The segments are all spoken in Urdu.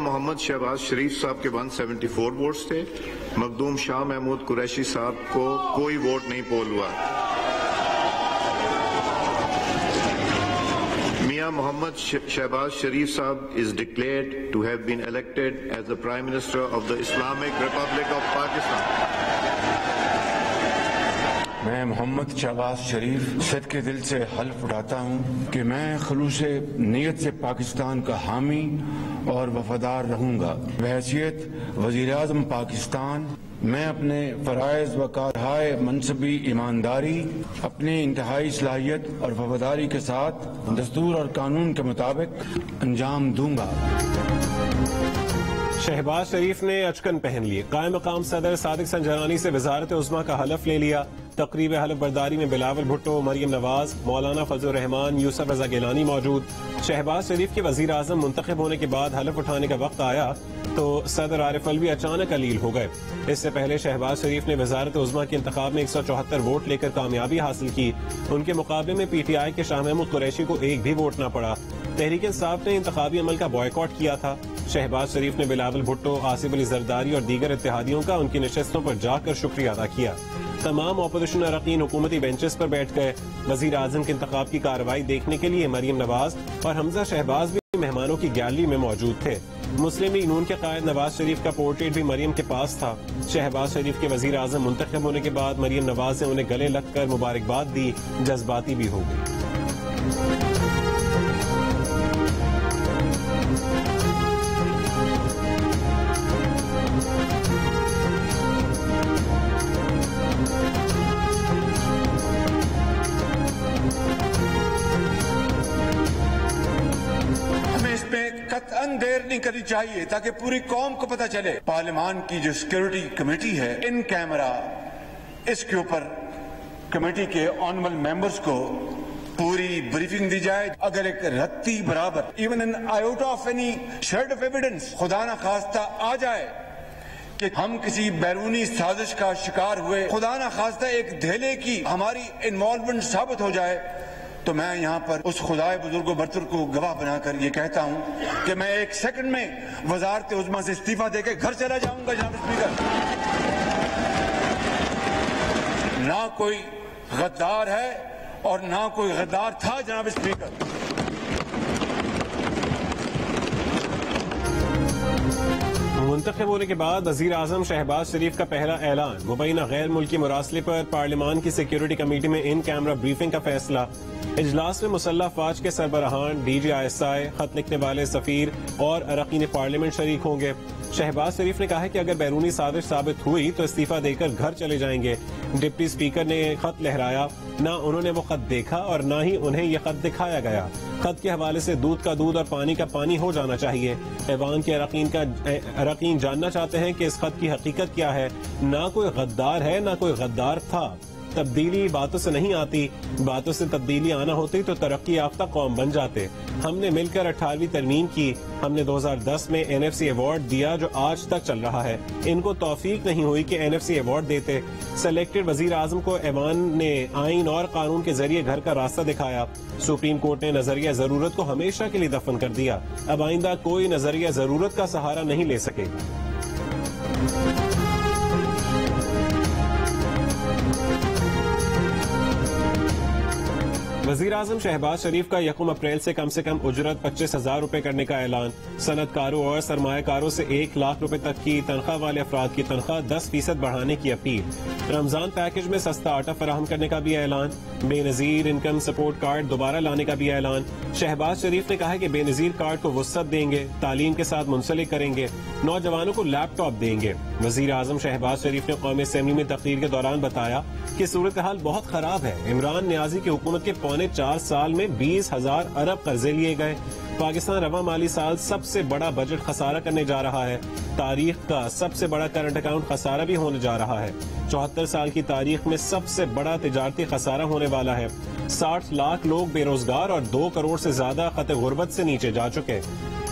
محمد شہباز شریف صاحب کے 174 ووٹس تھے. مخدوم شاہ محمود قریشی صاحب کو کوئی ووٹ نہیں پول ہوا. میاں محمد شہباز شریف صاحب is declared to have been elected as the Prime Minister of the Islamic Republic of Pakistan. میں محمد شہباز شریف صد کے دل سے حلف اٹھاتا ہوں کہ میں خلوص نیت سے پاکستان کا حامی اور وفادار رہوں گا. بحیثیت وزیر اعظم پاکستان میں اپنے فرائض و کارہائے منصبی ایمانداری، اپنی انتہائی صلاحیت اور وفاداری کے ساتھ دستور اور قانون کے مطابق انجام دوں گا. شہباز شریف نے اچکن پہن لیے. قائم مقام صدر صادق سنجرانی سے وزارت عظمیٰ کا حلف لے لیا. تقریب حلف برداری میں بلاول بھٹو، مریم نواز، مولانا فضل الرحمان، یوسف رضا گیلانی موجود. شہباز شریف کے وزیر اعظم منتخب ہونے کے بعد حلف اٹھانے کا وقت آیا تو صدر عارف الوی اچانک علیل ہو گئے. اس سے پہلے شہباز شریف نے وزارت عظمیٰ کے انتخاب میں 174 ووٹ لے کر کامیابی حاصل کی. ان کے مقابلے میں پی ٹی آئی کے شاہ محمود قریشی کو ایک بھی ووٹ نہ پڑا. تحریک انصاف نے انتخابی عمل کا بوائیکاٹ کیا تھا. شہباز شریف نے بلاول بھٹو، آصف علی زرداری اور دیگر اتحادیوں کا ان کی نشستوں پر جا کر شکریہ ادا کیا. تمام اپوزیشن اراکین حکومتی بینچز پر بیٹھ گئے. وزیر اعظم کے انتخاب کی کارروائی دیکھنے کے لیے مریم نواز اور حمزہ شہباز بھی مہمانوں کی گیلری میں موجود تھے. مسلم لیگ نون کے قائد نواز شریف کا پورٹریٹ بھی مریم کے پاس تھا. شہباز شریف کے وزیر اعظم منتخب ہونے کے بعد مریم نواز نے انہیں گلے لگ کر مبارکباد دی. جذباتی بھی ہو گئی. دیر نہیں کرنی چاہیے تاکہ پوری قوم کو پتہ چلے. پارلیمان کی جو سیکیورٹی کمیٹی ہے، ان کیمرہ اس کے اوپر کمیٹی کے آنریبل ممبرز کو پوری بریفنگ دی جائے. اگر ایک رتی برابر even in iota of any shred of evidence خدا نہ خواستہ آ جائے کہ ہم کسی بیرونی سازش کا شکار ہوئے، خدا نہ خواستہ ایک دھیلے کی ہماری انوالومنٹ ثابت ہو جائے، تو میں یہاں پر اس خدائے بزرگ و برتر کو گواہ بنا کر یہ کہتا ہوں کہ میں 1 سیکنڈ میں وزارت عظمیٰ سے استعفیٰ دے کے گھر چلا جاؤں گا. جناب اسپیکر، نہ کوئی غدار ہے اور نہ کوئی غدار تھا. جناب اسپیکر، منتخب ہونے کے بعد وزیر اعظم شہباز شریف کا پہلا اعلان. مبینہ غیر ملکی مراسلے پر پارلیمان کی سیکیورٹی کمیٹی میں ان کیمرہ بریفنگ کا فیصلہ. اجلاس میں مسلح افواج کے سربراہان، ڈی جی ISI، خط لکھنے والے سفیر اور اراکین پارلیمنٹ شریک ہوں گے. شہباز شریف نے کہا کہ اگر بیرونی سازش ثابت ہوئی تو استعفیٰ دے کر گھر چلے جائیں گے. ڈپٹی اسپیکر نے خط لہرایا. نہ انہوں نے وہ خط دیکھا اور نہ ہی انہیں یہ خط دکھایا گیا. خط کے حوالے سے دودھ کا دودھ اور پانی کا پانی ہو جانا چاہیے. ایوان کے اراکین جاننا چاہتے ہیں کہ اس خط کی حقیقت کیا ہے. نہ کوئی غدار ہے، نہ کوئی غدار تھا. تبدیلی باتوں سے نہیں آتی. باتوں سے تبدیلی آنا ہوتی تو ترقی یافتہ قوم بن جاتے. ہم نے مل کر 18ویں ترمیم کی. ہم نے 2010 میں NFC ایوارڈ دیا جو آج تک چل رہا ہے. ان کو توفیق نہیں ہوئی کہ NFC ایوارڈ دیتے. سلیکٹڈ وزیر اعظم کو ایوان نے آئین اور قانون کے ذریعے گھر کا راستہ دکھایا. سپریم کورٹ نے نظریہ ضرورت کو ہمیشہ کے لیے دفن کر دیا. اب آئندہ کوئی نظریہ ضرورت کا سہارا نہیں لے سکے گا. وزیر اعظم شہباز شریف کا 1 اپریل سے کم اجرت 25,000 روپے کرنے کا اعلان. صنعت کاروں اور سرمایہ کاروں سے 1 لاکھ روپے تک کی تنخواہ والے افراد کی تنخواہ 10% بڑھانے کی اپیل. رمضان پیکج میں سستا آٹا فراہم کرنے کا بھی اعلان. بے نظیر انکم سپورٹ کارڈ دوبارہ لانے کا بھی اعلان. شہباز شریف نے کہا کہ بے نظیر کارڈ کو وسعت دیں گے، تعلیم کے ساتھ منسلک کریں گے، نوجوانوں کو لیپ ٹاپ دیں گے. وزیر اعظم شہباز شریف نے قومی اسمبلی میں تقریر کے دوران بتایا کہ صورتحال بہت خراب ہے. عمران نیازی کی حکومت کے 4 سال میں 20,000 ارب قرضے لیے گئے. پاکستان رواں مالی سال سب سے بڑا بجٹ خسارہ کرنے جا رہا ہے. تاریخ کا سب سے بڑا کرنٹ اکاؤنٹ خسارہ بھی ہونے جا رہا ہے. 74 سال کی تاریخ میں سب سے بڑا تجارتی خسارہ ہونے والا ہے. 60 لاکھ لوگ بے روزگار اور 2 کروڑ سے زیادہ خط غربت سے نیچے جا چکے.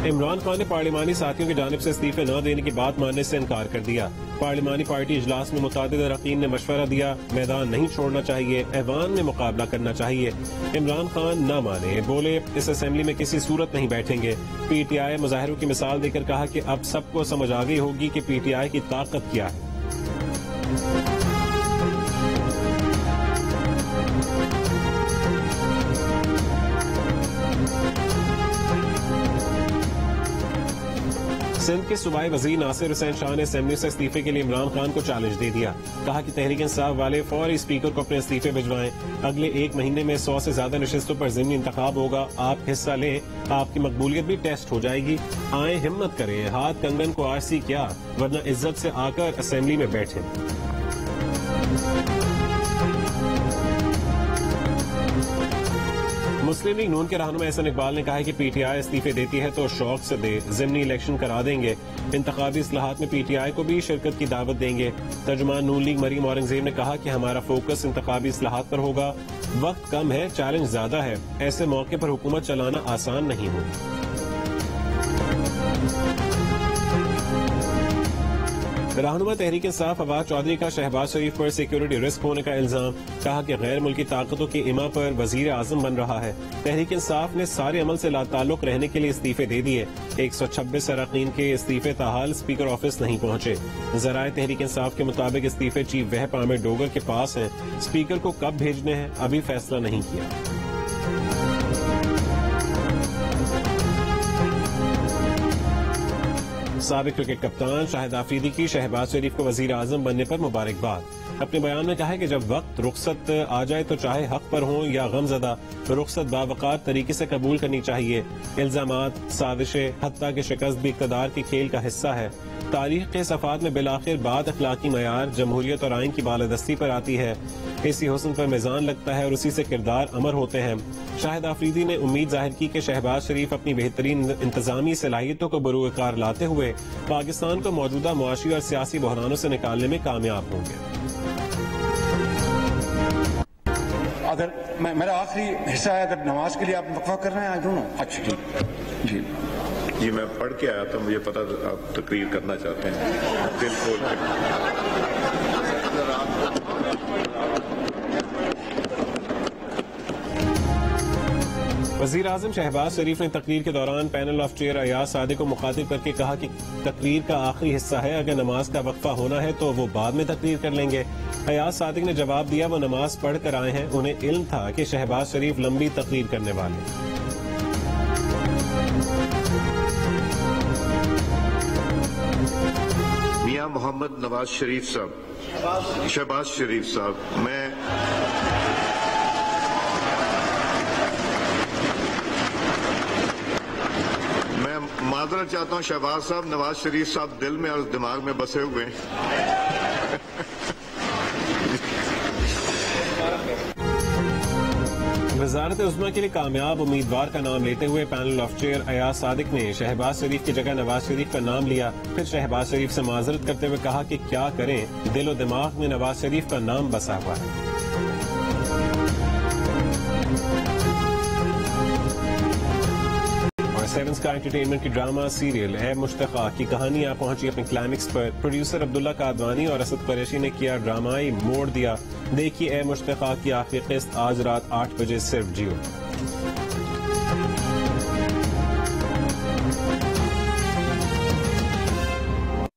عمران خان نے پارلیمانی ساتھیوں کی جانب سے استعفے نہ دینے کی بات ماننے سے انکار کر دیا. پارلیمانی پارٹی اجلاس میں متعدد اراکین نے مشورہ دیا میدان نہیں چھوڑنا چاہیے, ایوان میں مقابلہ کرنا چاہیے. عمران خان نہ مانے, بولے اس اسمبلی میں کسی صورت نہیں بیٹھیں گے. پی ٹی آئی مظاہروں کی مثال دے کر کہا کہ اب سب کو سمجھ آ گئی ہوگی کہ پی ٹی آئی کی طاقت کیا ہے. سندھ کے صوبائی وزیر ناصر حسین شاہ نے اسمبلی سے استعفے کے لیے عمران خان کو چیلنج دے دیا. کہا کہ تحریک انصاف والے فوری اسپیکر کو اپنے استعفے بھجوائیں. اگلے 1 مہینے میں 100 سے زیادہ نشستوں پر ضمنی انتخاب ہوگا. آپ حصہ لیں, آپ کی مقبولیت بھی ٹیسٹ ہو جائے گی. آئیں ہمت کریں, ہاتھ کنگن کو آرسی کیا, ورنہ عزت سے آ کر اسمبلی میں بیٹھیں. مسلم لیگ نون کے رہنما احسن اقبال نے کہا ہے کہ پی ٹی آئی استعفے دیتی ہے تو شوق سے دے, ضمنی الیکشن کرا دیں گے. انتخابی اصلاحات میں پی ٹی آئی کو بھی شرکت کی دعوت دیں گے. ترجمان نون لیگ مریم اورنگزیب نے کہا کہ ہمارا فوکس انتخابی اصلاحات پر ہوگا. وقت کم ہے, چیلنج زیادہ ہے. ایسے موقع پر حکومت چلانا آسان نہیں ہوگی. رہنما تحریک انصاف فواد چودھری کا شہباز شریف پر سیکیورٹی رسک ہونے کا الزام. کہا کہ غیر ملکی طاقتوں کی اما پر وزیر اعظم بن رہا ہے. تحریک انصاف نے سارے عمل سے لا تعلق رہنے کے لیے استعفے دے دیے. 126 اراکین کے استعفے تاحال اسپیکر آفس نہیں پہنچے. ذرائع تحریک انصاف کے مطابق استعفے چیف وہب عامر ڈوگر کے پاس ہیں. اسپیکر کو کب بھیجنے ہیں ابھی فیصلہ نہیں کیا. سابق کرکٹ کپتان شاہد آفریدی کی شہباز شریف کو وزیر اعظم بننے پر مبارکباد. اپنے بیان میں کہا ہے کہ جب وقت رخصت آ جائے تو چاہے حق پر ہوں یا غم زدہ, رخصت باوقار طریقے سے قبول کرنی چاہیے. الزامات, سازشیں, حتیٰ کہ شکست بھی اقتدار کے کھیل کا حصہ ہے. تاریخ کے صفحات میں بالآخر بات اخلاقی معیار, جمہوریت اور آئین کی بالادستی پر آتی ہے. اسی حسن پر میزان لگتا ہے اور اسی سے کردار امر ہوتے ہیں. شاہد آفریدی نے امید ظاہر کی کہ شہباز شریف اپنی بہترین انتظامی صلاحیتوں کو بروئے کار لاتے ہوئے پاکستان کو موجودہ معاشی اور سیاسی بحرانوں سے نکالنے میں کامیاب ہوں گے. اگر میرا آخری حصہ ہے, اگر نماز کے لیے آپ وقفہ کر رہے ہیں, آئی ڈونٹ نو. اچھا ٹھیک جی میں پڑھ کے آیا تھا, مجھے پتا آپ تقریر کرنا چاہتے ہیں. دل کھول کے. وزیر اعظم شہباز شریف نے تقریر کے دوران panel of chair Ayaz Sadiq کو مخاطب کر کے کہا کہ تقریر کا آخری حصہ ہے, اگر نماز کا وقفہ ہونا ہے تو وہ بعد میں تقریر کر لیں گے. ایاز صادق نے جواب دیا وہ نماز پڑھ کر آئے ہیں, انہیں علم تھا کہ شہباز شریف لمبی تقریر کرنے والے. میاں محمد نواز شریف صاحب, شہباز شریف صاحب, میں معذرت چاہتا ہوں. شہباز صاحب, نواز شریف صاحب دل میں اور دماغ میں بسے ہوئے ہیں. وزارت عظمیٰ کے لیے کامیاب امیدوار کا نام لیتے ہوئے panel of chair Ayaz Sadiq نے شہباز شریف کی جگہ نواز شریف کا نام لیا. پھر شہباز شریف سے معذرت کرتے ہوئے کہا کہ کیا کریں, دل و دماغ میں نواز شریف کا نام بسا ہوا ہے. سیون اسٹار انٹرٹینمنٹ کی ڈرامہ سیریل اے مشتاقہ کی کہانی آپ پہنچی اپنے کلائمیکس پر. پروڈیوسر عبداللہ قادوانی اور اسد قریشی نے کیا ڈرامائی موڑ دیا. دیکھیے اے مشتاقہ کی آخری قسط آج رات 8 بجے صرف جیو.